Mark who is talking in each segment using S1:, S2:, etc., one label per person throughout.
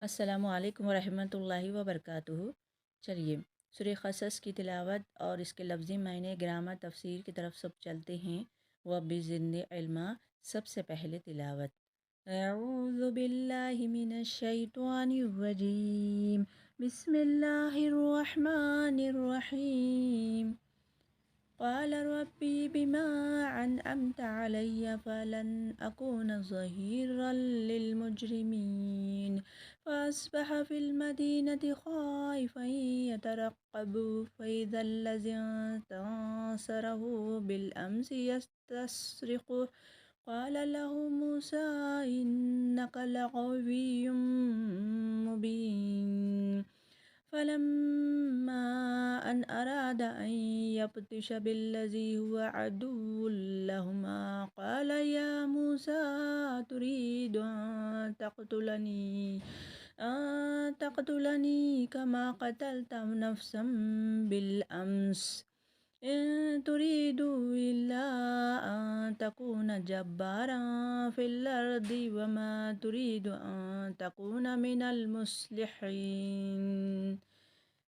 S1: السلام علیکم ورحمۃ اللہ وبرکاتہ۔ چلیے سورہ قصص کی تلاوت اور اس کے لفظی معنی، گرامر، تفسیر کی طرف سب چلتے ہیں۔ وَبِ زِدْنِی علما۔ سب سے پہلے تلاوت۔ اعوذ باللہ من الشیطان الرجیم، بسم اللہ الرحمن الرحیم۔ قال ربي بما أنعمت علي فلن أكون ظهيرا للمجرمين. فأصبح في المدينة خائفا يترقب فإذا الذي استنصره بالأمس يستصرخه قال له موسى إنك لغوي مبين. فلما أن أراد أن يبطش بالذي هو عدو لهما قال يا موسى تريد أن تقتلني كما قتلت نفسا بالأمس إن تريد إلا أن تكون جبارا في الأرض وما تريد أن تكون من المصلحين۔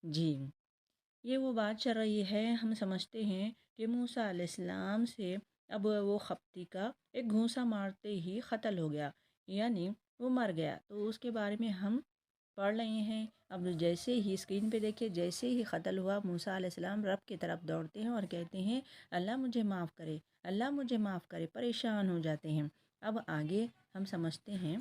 S1: جی، یہ وہ بات چل رہی ہے، ہم سمجھتے ہیں کہ موسیٰ علیہ السلام سے اب وہ خپتی کا ایک گھونسا مارتے ہی قتل ہو گیا، یعنی وہ مر گیا۔ تو اس کے بارے میں ہم پڑھ رہے ہیں۔ اب جیسے ہی اسکرین پہ دیکھیں، جیسے ہی قتل ہوا، موسیٰ علیہ السلام رب کی طرف دوڑتے ہیں اور کہتے ہیں اللہ مجھے معاف کرے، اللہ مجھے معاف کرے، پریشان ہو جاتے ہیں۔ اب آگے ہم سمجھتے ہیں،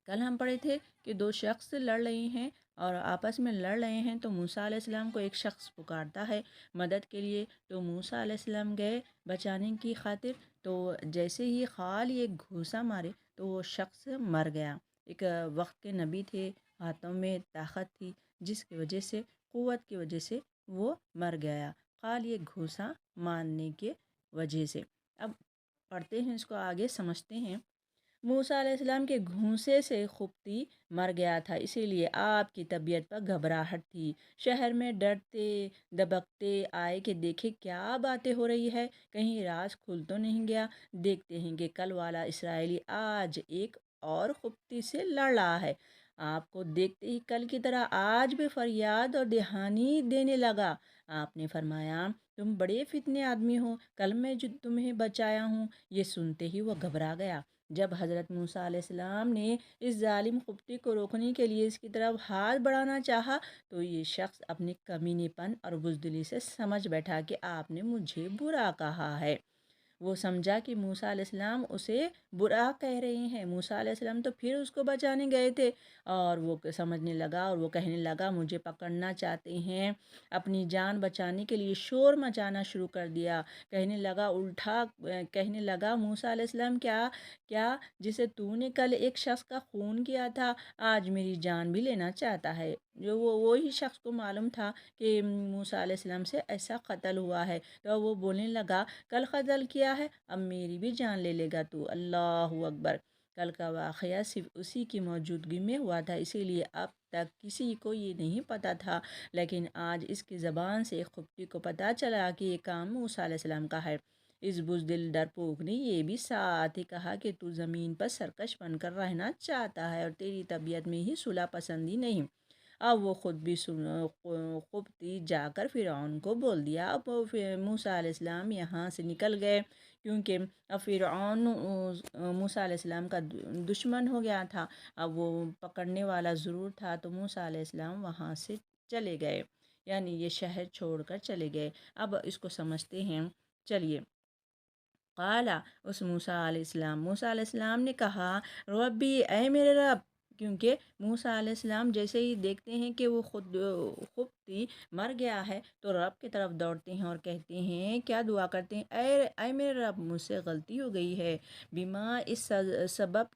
S1: کل ہم پڑھے تھے کہ دو شخص لڑ رہے ہیں اور آپس میں لڑ رہے ہیں، تو موسیٰ علیہ السلام کو ایک شخص پکارتا ہے مدد کے لیے، تو موسیٰ علیہ السلام گئے بچانے کی خاطر۔ تو جیسے ہی خالی ایک گھوسا مارے تو وہ شخص مر گیا۔ ایک وقت کے نبی تھے، ہاتھوں میں طاقت تھی، جس کی وجہ سے، قوت کی وجہ سے وہ مر گیا، خالی ایک گھوسا مارنے کے وجہ سے۔ اب پڑھتے ہیں اس کو، آگے سمجھتے ہیں۔ موسیٰ علیہ السلام کے گھونسے سے خپتی مر گیا تھا، اسی لیے آپ کی طبیعت پر گھبراہٹ تھی۔ شہر میں ڈرتے دبکتے آئے کہ دیکھے کیا باتیں ہو رہی ہے، کہیں راز کھل تو نہیں گیا۔ دیکھتے ہیں کہ کل والا اسرائیلی آج ایک اور خپتی سے لڑ رہا ہے۔ آپ کو دیکھتے ہی کل کی طرح آج بھی فریاد اور دہانی دینے لگا۔ آپ نے فرمایا تم بڑے فتنے آدمی ہو، کل میں جو تمہیں بچایا ہوں۔ یہ سنتے ہی وہ گھبرا گیا۔ جب حضرت موسیٰ علیہ السلام نے اس ظالم خپتی کو روکنے کے لیے اس کی طرف ہاتھ بڑھانا چاہا تو یہ شخص اپنے کمینے پن اور بزدلی سے سمجھ بیٹھا کہ آپ نے مجھے برا کہا ہے۔ وہ سمجھا کہ موسیٰ علیہ السلام اسے برا کہہ رہے ہیں۔ موسیٰ علیہ السلام تو پھر اس کو بچانے گئے تھے، اور وہ سمجھنے لگا اور وہ کہنے لگا مجھے پکڑنا چاہتے ہیں۔ اپنی جان بچانے کے لیے شور مچانا شروع کر دیا، کہنے لگا الٹا کہنے لگا موسیٰ علیہ السلام کیا جسے تو نے کل ایک شخص کا خون کیا تھا آج میری جان بھی لینا چاہتا ہے۔ جو وہی شخص کو معلوم تھا کہ موسیٰ علیہ السلام سے ایسا قتل ہوا ہے، تو وہ بولنے لگا کل قتل کیا ہے، اب میری بھی جان لے لے گا تو۔ اللہ اکبر۔ کل کا واقعہ صرف اسی کی موجودگی میں ہوا تھا، اسی لیے اب تک کسی کو یہ نہیں پتہ تھا، لیکن آج اس کی زبان سے ایک خپتی کو پتہ چلا کہ یہ کام موسیٰ علیہ السلام کا ہے۔ اس بزدل ڈرپوک نے یہ بھی ساتھ ہی کہا کہ تو زمین پر سرکش بن کر رہنا چاہتا ہے اور تیری طبیعت میں ہی صلح پسندی نہیں۔ اب وہ خود بھی خپتی جا کر فرعون کو بول دیا۔ اب موسیٰ علیہ السلام یہاں سے نکل گئے، کیونکہ اب فرعون موسیٰ علیہ السلام کا دشمن ہو گیا تھا۔ اب وہ پکڑنے والا ضرور تھا، تو موسیٰ علیہ السلام وہاں سے چلے گئے، یعنی یہ شہر چھوڑ کر چلے گئے۔ اب اس کو سمجھتے ہیں، چلیے۔ قال، اس موسیٰ علیہ السلام نے کہا ربی، اے میرے رب، کیونکہ موسیٰ علیہ السلام جیسے ہی دیکھتے ہیں کہ وہ خپتی مر گیا ہے تو رب کی طرف دوڑتے ہیں اور کہتے ہیں، کیا دعا کرتے ہیں، اے میرے رب، مجھ سے غلطی ہو گئی ہے، بیما اس سبب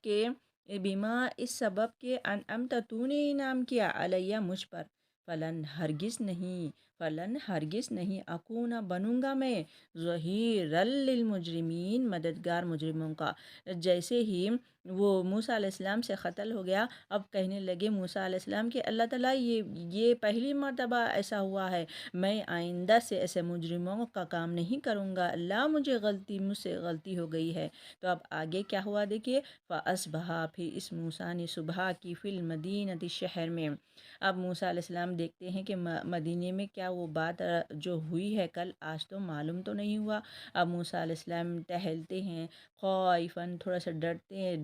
S1: کے انعمت، تو نے انعام کیا علیہ، مجھ پر، فلن، ہرگز نہیں، فلن ہرگز نہیں اکونا بنوں گا میں ظہیرا للمجرمین مددگار مجرموں کا۔ جیسے ہی وہ موسیٰ علیہ السلام سے قتل ہو گیا، اب کہنے لگے موسیٰ علیہ السلام کہ اللہ تعالیٰ یہ پہلی مرتبہ ایسا ہوا ہے، میں آئندہ سے ایسے مجرموں کا کام نہیں کروں گا، اللہ مجھ سے غلطی ہو گئی ہے۔ تو اب آگے کیا ہوا دیکھیے، فَأَصْبَحَ، پھر اس موسیٰ نے صبح کی فی المدینہ شہر میں۔ اب موسیٰ علیہ السلام دیکھتے ہیں کہ مدینے میں کیا وہ بات جو ہوئی ہے کل، آج تو معلوم تو نہیں ہوا۔ اب موسیٰ علیہ السلام ٹہلتے ہیں، خائفاً تھوڑا سا ڈرتے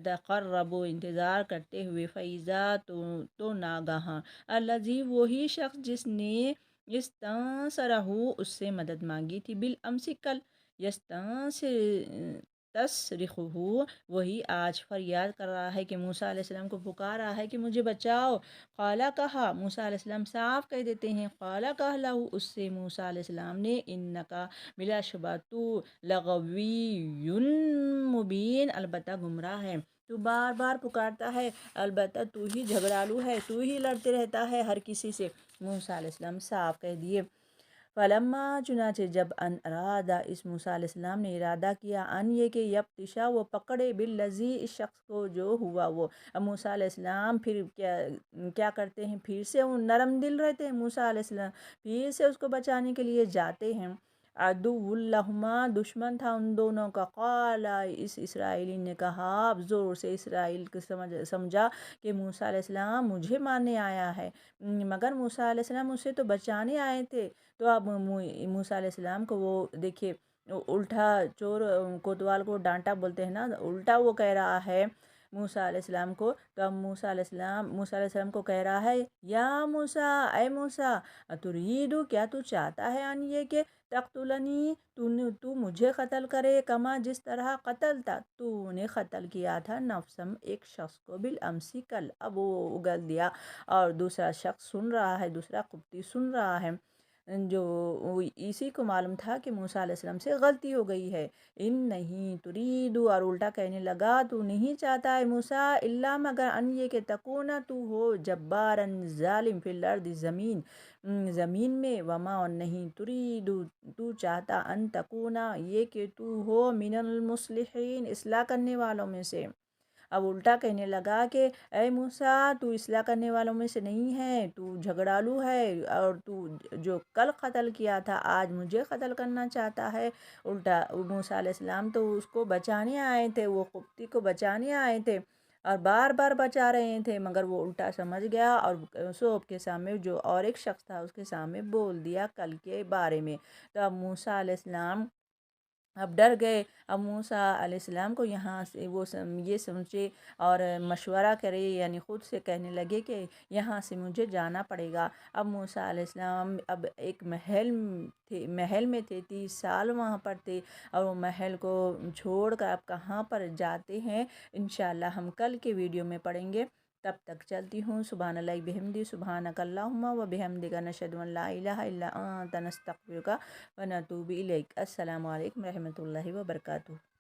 S1: تقرب انتظار کرتے ہوئے، فَإِذَا، تو ناگہاں، الذی، وہی شخص جس نے استنصرہ، اس سے مدد مانگی تھی، بالامس، کل، تصرخہ، وہی آج فریاد کر رہا ہے کہ موسیٰ علیہ السلام کو پکار رہا ہے کہ مجھے بچاؤ۔ قالا، کہا، موسیٰ علیہ السلام صاف کہہ دیتے ہیں، قالا، کہا، لہو، اس سے، موسیٰ علیہ السلام نے، انکا، بلا شبہ تو، لغوی مبین، البتہ گمراہ ہے، تو بار بار پکارتا ہے، البتہ تو ہی جھگڑالو ہے، تو ہی لڑتے رہتا ہے ہر کسی سے، موسیٰ علیہ السلام صاف کہہ دیے۔ فلما، چنانچہ جب، ان ارادہ، اس موسیٰ علیہ السلام نے ارادہ کیا، ان یہ کہ یبطشا، وہ پکڑے، بالذی، اس شخص کو جو ہوا وہ۔ اب موسیٰ علیہ السلام پھر کیا کرتے ہیں، پھر سے وہ نرم دل رہتے ہیں موسیٰ علیہ السلام، پھر سے اس کو بچانے کے لیے جاتے ہیں۔ عدو لہما، دشمن تھا ان دونوں کا، قال، اس اسرائیلی نے کہا، اب زور سے اسرائیل کو سمجھا کہ موسیٰ علیہ السلام مجھے مارنے آیا ہے، مگر موسیٰ علیہ السلام اسے تو بچانے آئے تھے۔ تو اب موسیٰ علیہ السلام کو وہ دیکھیے، الٹا چور کوتوال کو ڈانٹا بولتے ہیں نا، الٹا وہ کہہ رہا ہے موسیٰ علیہ السلام کو۔ تو اب موسیٰ علیہ السلام کو کہہ رہا ہے، یا موسیٰ، اے موسیٰ، اتریدو، کیا تو چاہتا ہے، ان یہ کہ تقتلنی، تو مجھے قتل کرے، کما، جس طرح قتلتا، تو نے قتل کیا تھا، نفسم، ایک شخص کو، بالامسی، کل۔ اب وہ اگل دیا، اور دوسرا شخص سن رہا ہے، دوسرا قبطی سن رہا ہے، جو اسی کو معلوم تھا کہ موسیٰ علیہ السلام سے غلطی ہو گئی ہے۔ ان نہیں تریدو، اور الٹا کہنے لگا، تو نہیں چاہتا ہے موسیٰ، الا، مگر، ان یہ کہ تکونا، تو ہو، جبارن، ظالم، فی الارض، زمین میں، وما، اور نہیں، تریدو، تو چاہتا، ان تکونا، یہ کہ تو ہو، من المصلحین، اصلاح کرنے والوں میں سے۔ اب الٹا کہنے لگا کہ اے موسیٰ، تو اصلاح کرنے والوں میں سے نہیں ہے، تو جھگڑالو ہے، اور تو جو کل قتل کیا تھا آج مجھے قتل کرنا چاہتا ہے۔ الٹا موسیٰ علیہ السلام تو اس کو بچانے آئے تھے، وہ قبطی کو بچانے آئے تھے، اور بار بار بچا رہے تھے، مگر وہ الٹا سمجھ گیا، اور سب کے سامنے، جو اور ایک شخص تھا اس کے سامنے بول دیا کل کے بارے میں۔ تو اب موسیٰ علیہ السلام اب ڈر گئے۔ اب موسیٰ علیہ السلام کو یہاں سے وہ یہ سمجھے اور مشورہ کرے، یعنی خود سے کہنے لگے کہ یہاں سے مجھے جانا پڑے گا۔ اب موسیٰ علیہ السلام اب ایک محل میں تھے، 30 سال وہاں پر تھے، اور وہ محل کو چھوڑ کر اب کہاں پر جاتے ہیں، انشاءاللہ ہم کل کے ویڈیو میں پڑھیں گے۔ تب تک چلتی ہوں، سبحان اللہ بحمدی، سبحانک اللہم و بحمدک، نشہد ان لا الہ الا انت، نستغفرک و نتوب الیک۔ السلام علیکم رحمۃ اللہ وبرکاتہ۔